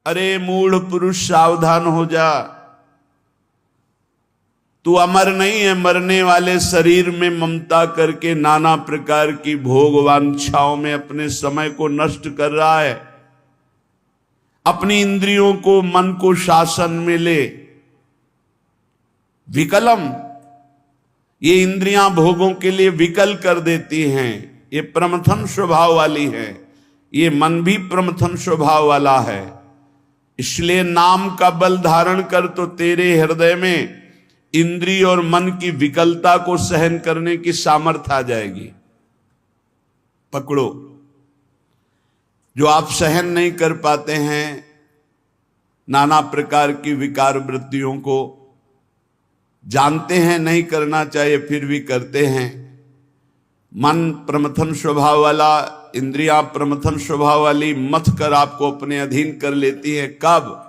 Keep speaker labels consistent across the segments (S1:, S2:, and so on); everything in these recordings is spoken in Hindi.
S1: अरे मूढ़ पुरुष सावधान हो जा, तू अमर नहीं है। मरने वाले शरीर में ममता करके नाना प्रकार की भोग वांछाओं में अपने समय को नष्ट कर रहा है। अपनी इंद्रियों को, मन को शासन में ले। विकलम, ये इंद्रियां भोगों के लिए विकल कर देती हैं। ये प्रमथन स्वभाव वाली है, ये मन भी प्रमथन स्वभाव वाला है। इसलिए नाम का बल धारण कर तो तेरे हृदय में इंद्रिय और मन की विकलता को सहन करने की सामर्थ्य आ जाएगी। पकड़ो, जो आप सहन नहीं कर पाते हैं नाना प्रकार की विकार वृत्तियों को, जानते हैं नहीं करना चाहिए फिर भी करते हैं। मन प्रमथन स्वभाव वाला, इंद्रियां प्रमथन स्वभाव वाली मथ कर आपको अपने अधीन कर लेती है। कब?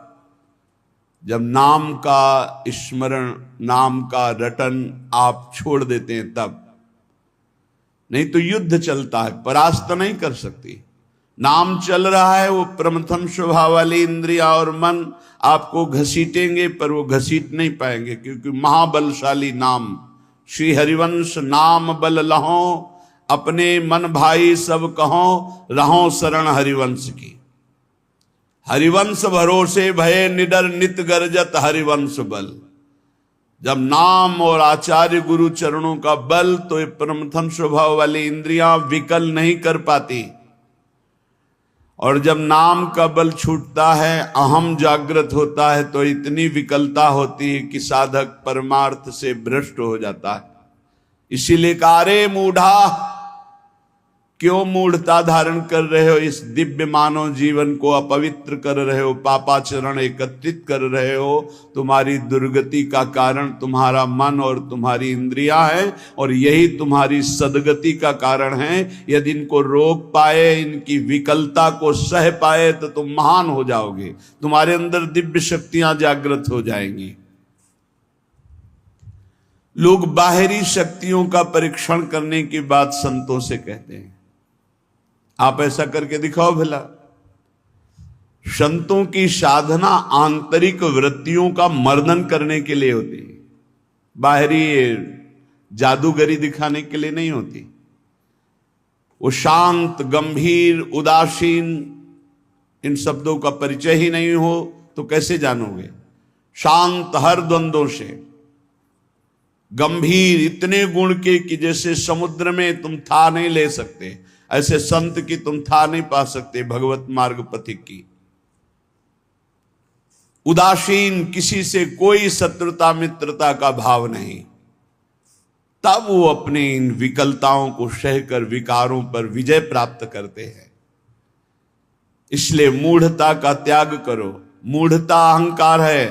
S1: जब नाम का स्मरण, नाम का रटन आप छोड़ देते हैं तब। नहीं तो युद्ध चलता है, परास्त नहीं कर सकती। नाम चल रहा है, वो प्रमथन स्वभाव वाली इंद्रिया और मन आपको घसीटेंगे, पर वो घसीट नहीं पाएंगे, क्योंकि महाबलशाली नाम। श्री हरिवंश नाम बल लहो, अपने मन भाई सब कहो, रहो शरण हरिवंश की। हरिवंश भरोसे भय निडर नित गर्जत हरिवंश बल। जब नाम और आचार्य गुरु चरणों का बल, तो ये प्रमथन स्वभाव वाली इंद्रियां विकल नहीं कर पाती। और जब नाम का बल छूटता है, अहम जागृत होता है, तो इतनी विकलता होती है कि साधक परमार्थ से भ्रष्ट हो जाता है। इसीलिए कहा, रे मूढ़ा, क्यों मूढ़ता धारण कर रहे हो? इस दिव्य मानव जीवन को अपवित्र कर रहे हो, पापाचरण एकत्रित कर रहे हो। तुम्हारी दुर्गति का कारण तुम्हारा मन और तुम्हारी इंद्रियां है, और यही तुम्हारी सदगति का कारण है। यदि इनको रोक पाए, इनकी विकलता को सह पाए, तो तुम महान हो जाओगे। तुम्हारे अंदर दिव्य शक्तियां जागृत हो जाएंगी। लोग बाहरी शक्तियों का परीक्षण करने की बात संतों से कहते हैं। आप ऐसा करके दिखाओ भला। संतों की साधना आंतरिक वृत्तियों का मर्दन करने के लिए होती है, बाहरी जादूगरी दिखाने के लिए नहीं होती। वो शांत, गंभीर, उदासीन, इन शब्दों का परिचय ही नहीं हो तो कैसे जानोगे? शांत हर द्वंद्वों से, गंभीर इतने गुण के कि जैसे समुद्र में तुम था नहीं ले सकते, ऐसे संत की तुम था नहीं पा सकते, भगवत मार्ग पथिक की। उदासीन, किसी से कोई शत्रुता मित्रता का भाव नहीं। तब वो अपने इन विकलताओं को सहकर विकारों पर विजय प्राप्त करते हैं। इसलिए मूढ़ता का त्याग करो। मूढ़ता अहंकार है।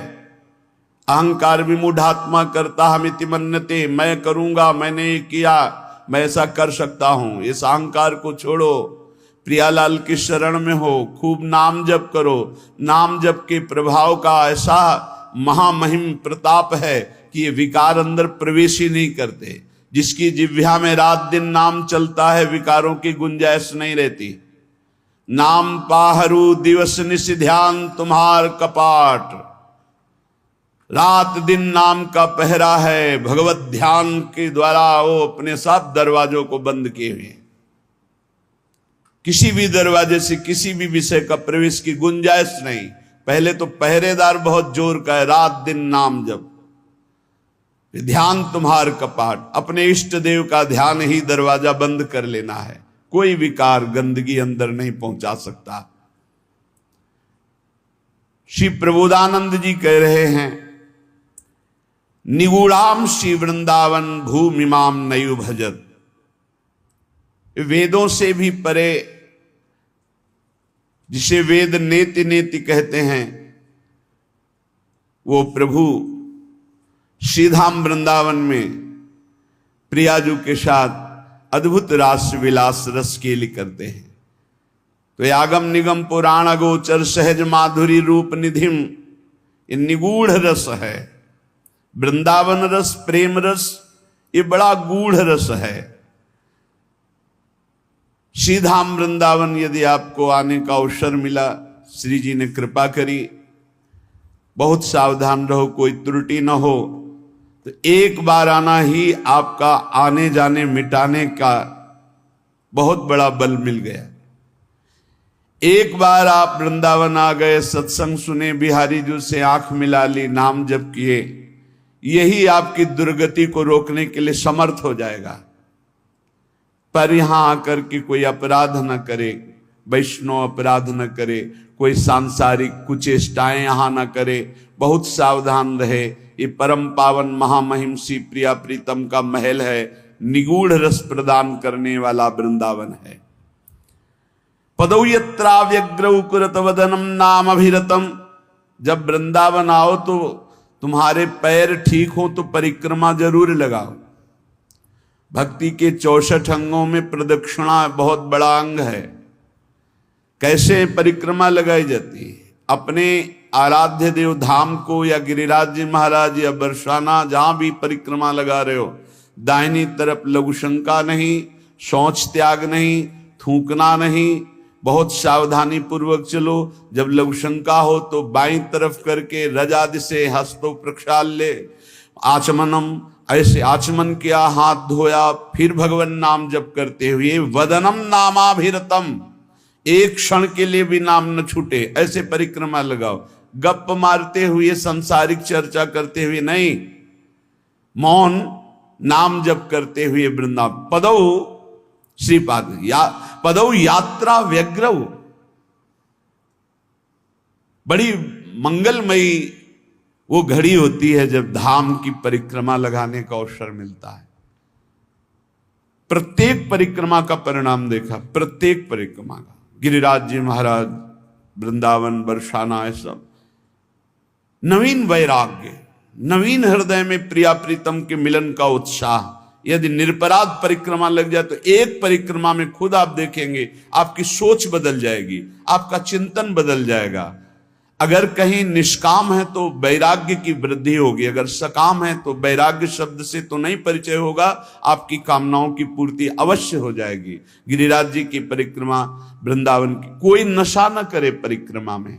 S1: अहंकार भी मूढ़ात्मा करता हमिति मन्यते, मैं करूंगा, मैंने ये किया, मैं ऐसा कर सकता हूं। इस अहंकार को छोड़ो, प्रियालाल की शरण में हो, खूब नाम जप करो। नाम जप के प्रभाव का ऐसा महामहिम प्रताप है कि ये विकार अंदर प्रवेश ही नहीं करते। जिसकी जिह्वा में रात दिन नाम चलता है, विकारों की गुंजाइश नहीं रहती। नाम पाहरू दिवस निश ध्यान तुम्हार कपाट, रात दिन नाम का पहरा है। भगवत ध्यान के द्वारा वो अपने 7 दरवाजों को बंद किए हुए। किसी भी दरवाजे से किसी भी विषय का प्रवेश की गुंजाइश नहीं। पहले तो पहरेदार बहुत जोर का है, रात दिन नाम जप, ध्यान तुम्हार कपाट। अपने इष्ट देव का ध्यान ही दरवाजा बंद कर लेना है। कोई विकार, गंदगी अंदर नहीं पहुंचा सकता। श्री प्रबोधानंद जी कह रहे हैं, निगूढ़ाम श्री वृंदावन भूमिमाम नयु भजत। वेदों से भी परे, जिसे वेद नेति नेति कहते हैं, वो प्रभु श्रीधाम वृंदावन में प्रियाजू के साथ अद्भुत रास विलास रस केली करते हैं। तो ये आगम निगम पुराण गोचर सहज माधुरी रूप निधिम, ये निगूढ़ रस है। वृंदावन रस, प्रेम रस, ये बड़ा गूढ़ रस है। श्रीधाम वृंदावन यदि आपको आने का अवसर मिला, श्री जी ने कृपा करी, बहुत सावधान रहो, कोई त्रुटि न हो। तो एक बार आना ही आपका आने जाने मिटाने का बहुत बड़ा बल मिल गया। एक बार आप वृंदावन आ गए, सत्संग सुने, बिहारी जी से आंख मिला ली, नाम जप किए, यही आपकी दुर्गति को रोकने के लिए समर्थ हो जाएगा। पर यहां आकर के कोई अपराध न करे, वैष्णव अपराध न करे, कोई सांसारिक कुचेष्टाएं यहां न करे, बहुत सावधान रहे। ये परम पावन महामहिम श्री प्रिया प्रीतम का महल है, निगूढ़ रस प्रदान करने वाला वृंदावन है। पदौ यत्रा व्यग्रौ कुरत वदनम नाम अभिरतम। जब वृंदावन आओ तो तुम्हारे पैर ठीक हो तो परिक्रमा जरूर लगाओ। भक्ति के 64 अंगों में प्रदक्षिणा बहुत बड़ा अंग है। कैसे परिक्रमा लगाई जाती है? अपने आराध्य देव धाम को या गिरिराज जी महाराज या बरसाना जहां भी परिक्रमा लगा रहे हो, दाहिनी तरफ लघुशंका नहीं, शौच त्याग नहीं, थूकना नहीं, बहुत सावधानी पूर्वक चलो। जब लघुशंका हो तो बाईं तरफ करके रजादि से हस्तो प्रक्षाल्य आचमनम, ऐसे आचमन किया, हाथ धोया, फिर भगवान नाम जप करते हुए वदनम नामाभिरतम, एक क्षण के लिए भी नाम न छूटे, ऐसे परिक्रमा लगाओ। गप मारते हुए, सांसारिक चर्चा करते हुए नहीं, मौन नाम जप करते हुए वृंदावन। पदौ श्रीपाद पदौ यात्रा व्यग्रौ, बड़ी मंगलमयी वो घड़ी होती है जब धाम की परिक्रमा लगाने का अवसर मिलता है। प्रत्येक परिक्रमा का परिणाम देखा, प्रत्येक परिक्रमा का, गिरिराज जी महाराज, वृंदावन, बरसाना, ये सब नवीन वैराग्य, नवीन हृदय में प्रिया प्रीतम के मिलन का उत्साह। यदि निरपराध परिक्रमा लग जाए तो एक परिक्रमा में खुद आप देखेंगे आपकी सोच बदल जाएगी, आपका चिंतन बदल जाएगा। अगर कहीं निष्काम है तो वैराग्य की वृद्धि होगी, अगर सकाम है तो वैराग्य शब्द से तो नहीं परिचय होगा, आपकी कामनाओं की पूर्ति अवश्य हो जाएगी। गिरिराज जी की परिक्रमा, वृंदावन की, कोई नशा न करे परिक्रमा में,